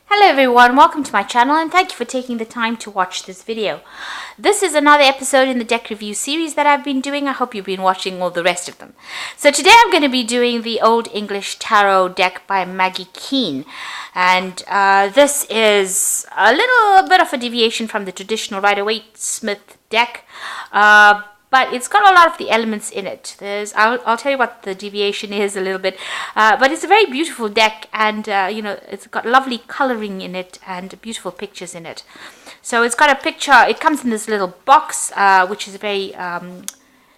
Hello everyone, welcome to my channel and thank you for taking the time to watch this video. This is another episode in the deck review series that I've been doing. I hope you've been watching all the rest of them. So today I'm going to be doing the Old English Tarot deck by Maggie Kneen. And this is a little bit of a deviation from the traditional Rider-Waite-Smith deck. But it's got a lot of the elements in it. I'll tell you what the deviation is a little bit. But it's a very beautiful deck, and it's got lovely coloring in it and beautiful pictures in it. So it's got a picture. It comes in this little box, which is a very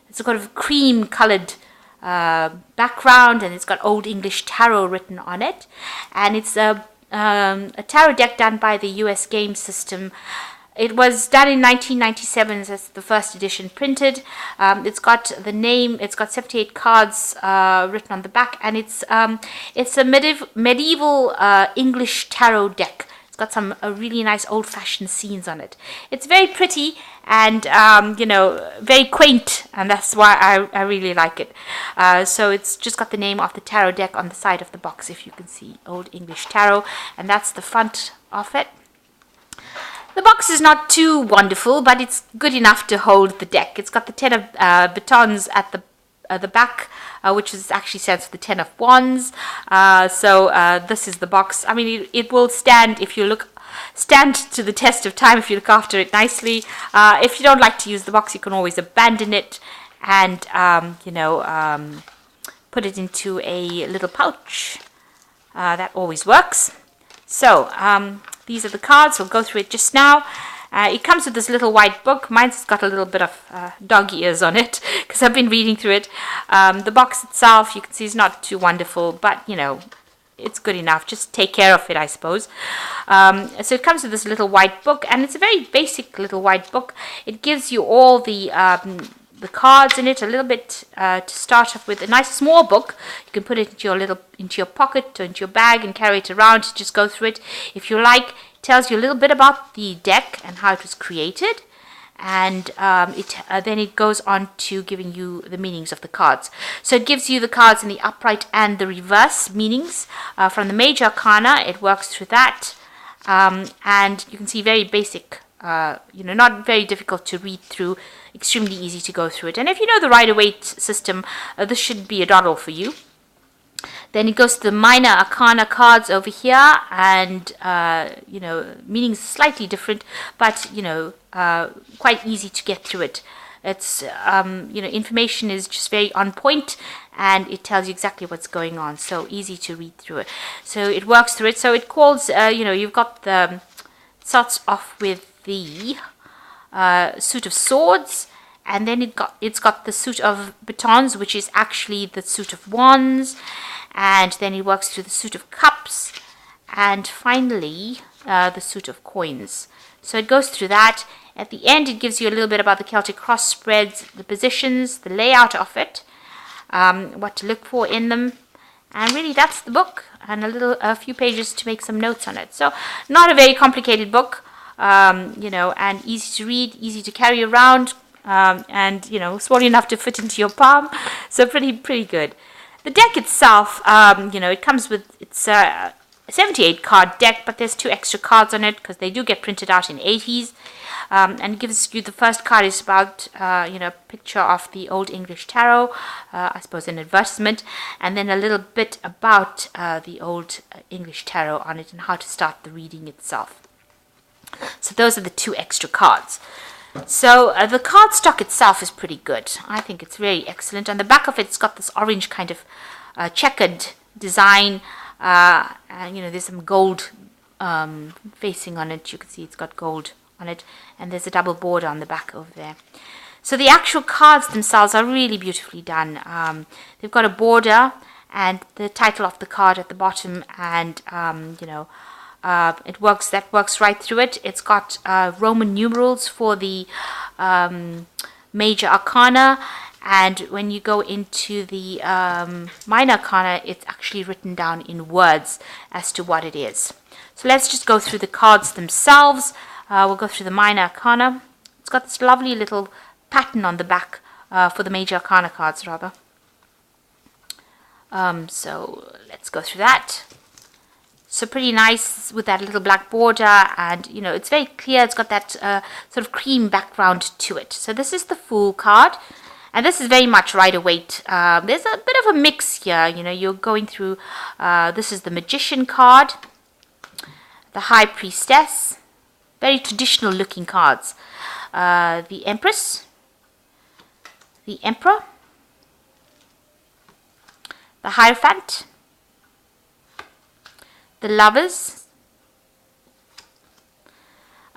it's a kind of cream colored background, and it's got Old English Tarot written on it. And it's a tarot deck done by the US game system. It was done in 1997 as the first edition printed. It's got the name. It's got 78 cards written on the back, and it's a medieval English tarot deck. It's got some really nice old-fashioned scenes on it. It's very pretty and very quaint, and that's why I really like it. So it's just got the name of the tarot deck on the side of the box, if you can see, Old English Tarot, and that's the front of it. The box is not too wonderful, but it's good enough to hold the deck. It's got the 10 of batons at the back, which is actually stands for the 10 of wands. So this is the box. I mean, it will stand stand to the test of time if you look after it nicely. If you don't like to use the box, you can always abandon it and put it into a little pouch. That always works. So these are the cards. We'll go through it just now. It comes with this little white book. Mine's got a little bit of dog ears on it because I've been reading through it. The box itself, you can see, is not too wonderful, but it's good enough. Just take care of it, I suppose. So it comes with this little white book, and it's a very basic little white book. It gives you all the cards in it, a little bit to start off with. A nice small book. You can put it into your pocket or into your bag and carry it around. Just go through it if you like. It tells you a little bit about the deck and how it was created, and then it goes on to giving you the meanings of the cards. So it gives you the cards in the upright and the reverse meanings from the major arcana. It works through that, and you can see very basic. Not very difficult to read through, extremely easy to go through it. And if you know the Rider-Waite system, this should be a doddle for you. Then it goes to the minor arcana cards over here, and meanings slightly different, but quite easy to get through it. It's information is just very on point, and it tells you exactly what's going on, so easy to read through it. So it works through it. So it calls you've got the starts off with the suit of swords, and then it's got the suit of batons, which is actually the suit of wands, and then it works through the suit of cups, and finally the suit of coins. So it goes through that. At the end, it gives you a little bit about the Celtic cross spreads, the positions, the layout of it, what to look for in them. And really, that's the book, and a few pages to make some notes on it. So not a very complicated book, and easy to read, easy to carry around, and small enough to fit into your palm. So pretty good. The deck itself, it comes with, it's a 78 card deck, but there's 2 extra cards on it because they do get printed out in 80s. And it gives you, the first card is about a picture of the Old English Tarot, I suppose an advertisement, and then a little bit about the Old English Tarot on it and how to start the reading itself. So those are the 2 extra cards. So the card stock itself is pretty good. I think it's very excellent. On the back of it, it's got this orange kind of checkered design, and there's some gold facing on it. You can see it's got gold on it, and there's a double border on the back over there. So the actual cards themselves are really beautifully done. They've got a border and the title of the card at the bottom, and that works right through it. It's got Roman numerals for the major arcana, and when you go into the minor arcana, it's actually written down in words as to what it is. So let's just go through the cards themselves. We'll go through the minor arcana. It's got this lovely little pattern on the back for the major arcana cards, rather. So let's go through that. So pretty nice with that little black border, and you know, it's very clear. It's got that sort of cream background to it. So this is the Fool card, and this is very much Rider-Waite. There's a bit of a mix here. You know, you're going through. This is the Magician card, the High Priestess, very traditional looking cards. The Empress, the Emperor, the Hierophant, the Lovers,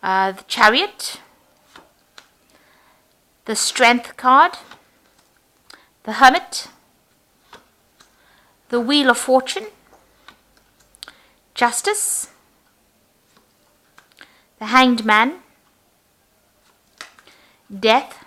the Chariot, the Strength card, the Hermit, the Wheel of Fortune, Justice, the Hanged Man, Death.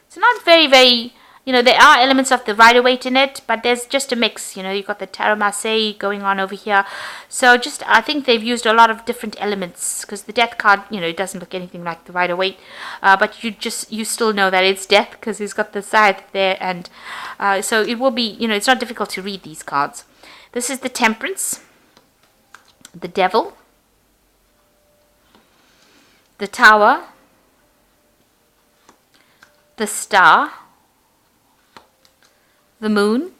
It's not very, you know, there are elements of the Rider-Waite in it, but there's just a mix. You know, you've got the Tarot Marseille going on over here. So just, I think they've used a lot of different elements, because the Death card, you know, it doesn't look anything like the Rider-Waite, but you still know that it's Death, because he's got the scythe there, and so it will be, you know, it's not difficult to read these cards. This is the Temperance, the Devil, the Tower, the Star, the Moon,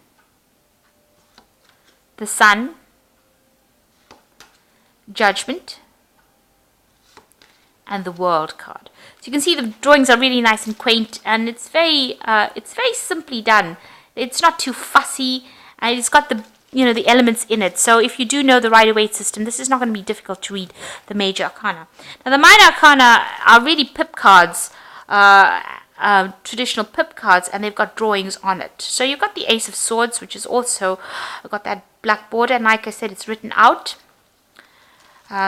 the Sun, Judgment, and the World card. So you can see the drawings are really nice and quaint, and it's very simply done. It's not too fussy, and it's got the, you know, the elements in it. So if you do know the Rider-Waite system, this is not going to be difficult to read the Major Arcana. Now the Minor Arcana are really pip cards, traditional pip cards, and they've got drawings on it. So you've got the Ace of Swords, which is also got that black border, and like I said, it's written out.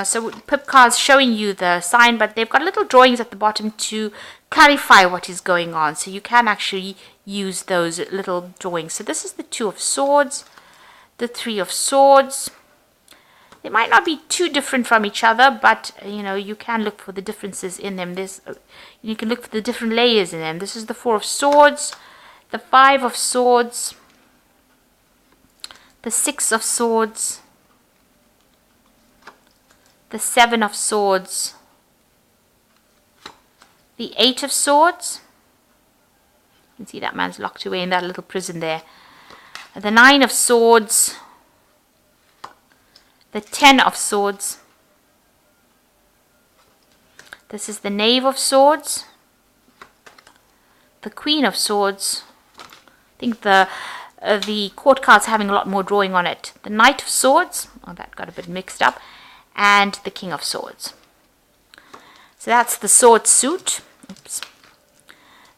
So pip cards showing you the sign, but they've got little drawings at the bottom to clarify what is going on. So you can actually use those little drawings. So this is the Two of Swords, the Three of Swords. They might not be too different from each other, but you know, you can look for the differences in them. You can look for the different layers in them. This is the Four of Swords, the Five of Swords, the Six of Swords, the Seven of Swords, the Eight of Swords. You can see that man's locked away in that little prison there. The Nine of Swords, the Ten of Swords. This is the Knave of Swords, the Queen of Swords. I think the court card's having a lot more drawing on it. The Knight of Swords. Oh, that got a bit mixed up. And the King of Swords. So that's the sword suit. Oops.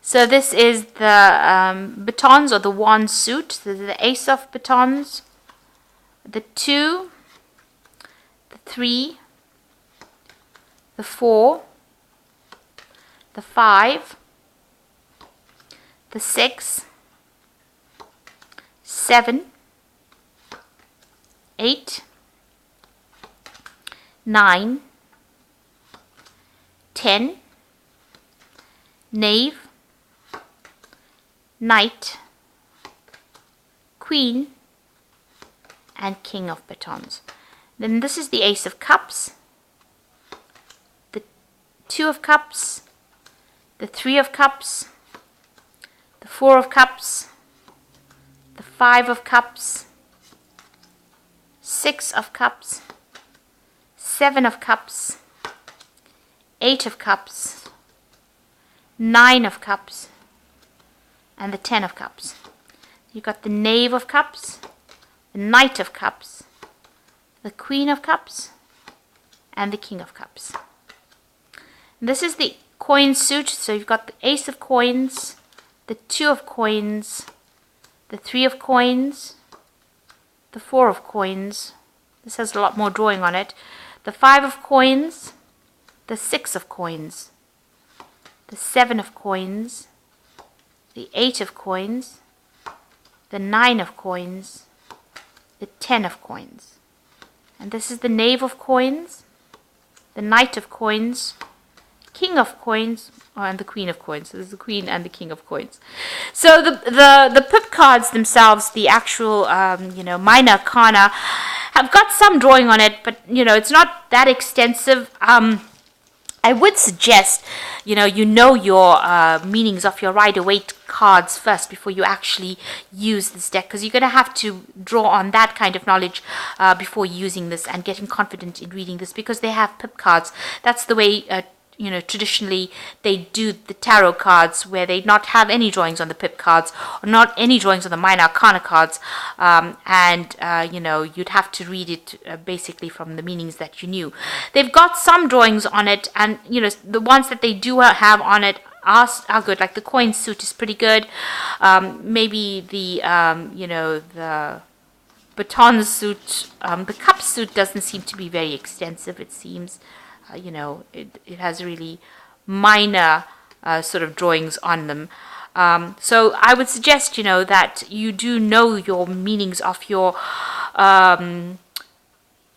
So this is the batons, or the wand suit. This is the Ace of Batons, the 2, the 3, the 4, the 5, the 6, 7, 8, 9, 10, Knave, Knight, Queen, and King of Batons. Then this is the Ace of Cups, the Two of Cups, the Three of Cups, the Four of Cups, the Five of Cups, Six of Cups, Seven of Cups, Eight of Cups, Nine of Cups, and the 10 of Cups. You've got the Knave of Cups, the Knight of Cups, the Queen of Cups, and the King of Cups. And this is the coin suit. So you've got the Ace of Coins, the Two of Coins, the Three of Coins, the Four of Coins. This has a lot more drawing on it. The Five of Coins, the Six of Coins, the Seven of Coins, the Eight of Coins, the Nine of Coins, the 10 of Coins. And this is the Knave of Coins, the Knight of Coins, King of Coins, and the Queen of Coins. So there's the Queen and the King of Coins. So the pip cards themselves, the actual Minor Arcana, have got some drawing on it, but it's not that extensive. I would suggest, you know your meanings of your Rider-Waite cards first before you actually use this deck, because you're going to have to draw on that kind of knowledge before using this and getting confident in reading this, because they have pip cards. That's the way traditionally they do the tarot cards, where they not have any drawings on the pip cards or not any drawings on the minor arcana cards, and you'd have to read it basically from the meanings that you knew. They've got some drawings on it, and the ones that they do have on it are good. Like the coin suit is pretty good. Maybe the the baton suit, the cup suit doesn't seem to be very extensive. It seems it has really minor sort of drawings on them. So I would suggest, that you do know your meanings of your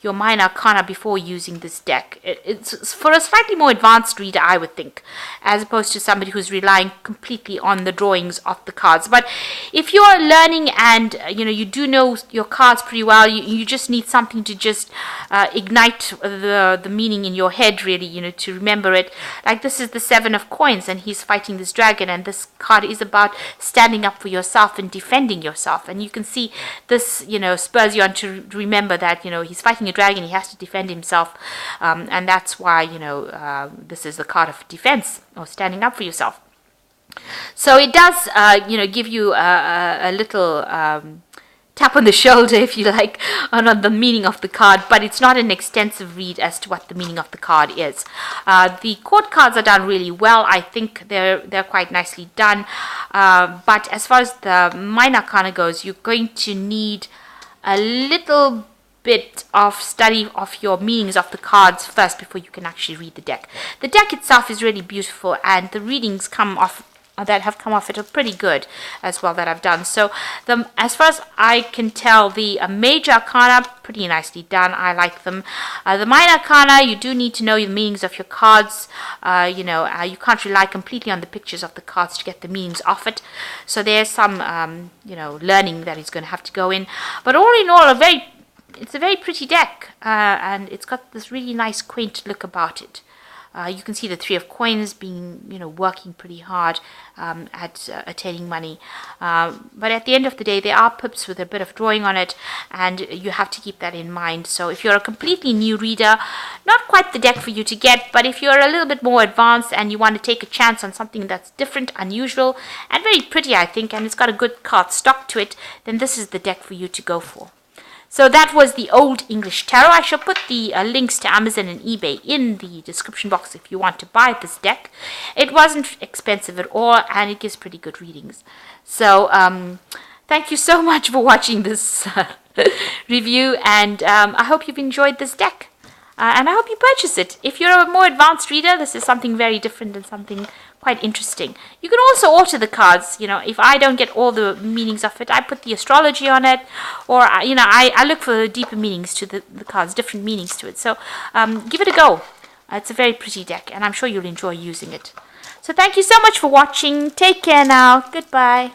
minor arcana before using this deck. It's for a slightly more advanced reader, I would think, as opposed to somebody who's relying completely on the drawings of the cards. But if you are learning and you do know your cards pretty well, you just need something to just ignite the meaning in your head, really, to remember it. Like this is the 7 of coins, and he's fighting this dragon, and this card is about standing up for yourself and defending yourself. And you can see this spurs you on to remember that he's fighting a dragon, he has to defend himself, and that's why this is the card of defense, or standing up for yourself. So it does give you a little tap on the shoulder, if you like, on the meaning of the card, but it's not an extensive read as to what the meaning of the card is. The court cards are done really well. I think they're quite nicely done, but as far as the minor arcana goes, you're going to need a little bit of study of your meanings of the cards first before you can actually read the deck. The deck itself is really beautiful, and the readings that have come off it are pretty good as well that I've done. So as far as I can tell, the major arcana, pretty nicely done. I like them. The minor arcana, you do need to know the meanings of your cards. You can't rely completely on the pictures of the cards to get the meanings of it. So there's some learning that is going to have to go in. But all in all, it's a very pretty deck, and it's got this really nice quaint look about it. You can see the 3 of coins being, working pretty hard at attaining money. But at the end of the day, there are pips with a bit of drawing on it, and you have to keep that in mind. So if you're a completely new reader, not quite the deck for you to get, but if you're a little bit more advanced and you want to take a chance on something that's different, unusual, and very pretty, I think, and it's got a good card stock to it, then this is the deck for you to go for. So that was the Old English Tarot. I shall put the links to Amazon and eBay in the description box if you want to buy this deck. It wasn't expensive at all, and it gives pretty good readings. So thank you so much for watching this review, and I hope you've enjoyed this deck. And I hope you purchase it. If you're a more advanced reader, this is something very different and something quite interesting. You can also alter the cards. If I don't get all the meanings of it, I put the astrology on it, or I look for deeper meanings to the cards, different meanings to it. So give it a go. It's a very pretty deck, and I'm sure you'll enjoy using it. So thank you so much for watching. Take care now. Goodbye.